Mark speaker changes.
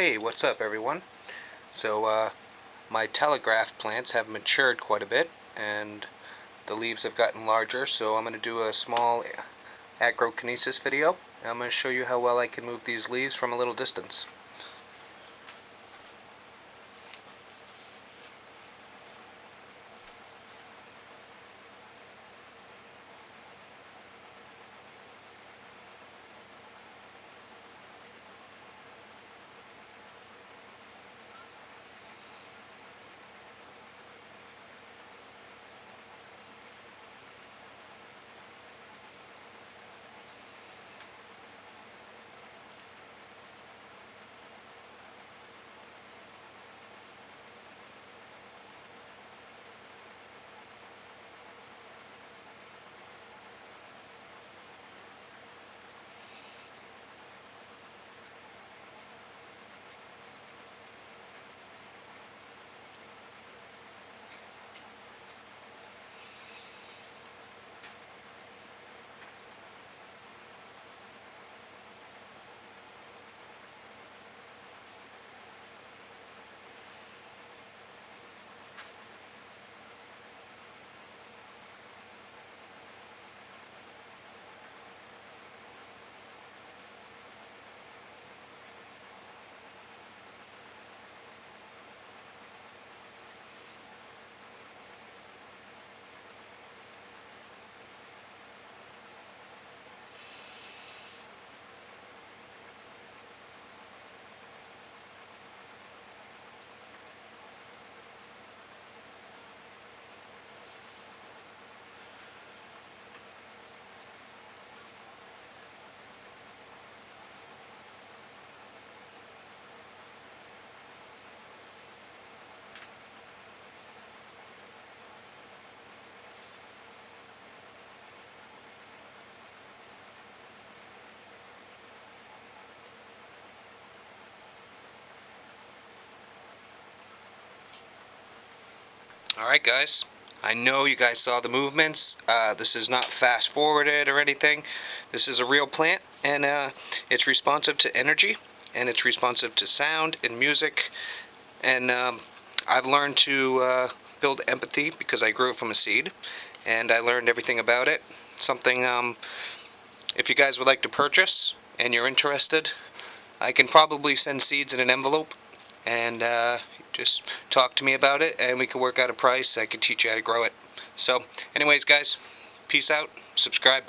Speaker 1: Hey, what's up everyone? My telegraph plants have matured quite a bit and the leaves have gotten larger, so I'm going to do a small agrokinesis video. I'm going to show you how well I can move these leaves from a little distance. Alright guys, I know you guys saw the movements. This is not fast forwarded or anything. This is a real plant, and it's responsive to energy, and it's responsive to sound and music, and I've learned to build empathy because I grew it from a seed, and I learned everything about it. Something, if you guys would like to purchase and you're interested, I can probably send seeds in an envelope, and just talk to me about it and we can work out a price. I can teach you how to grow it. So anyways guys, peace out, subscribe.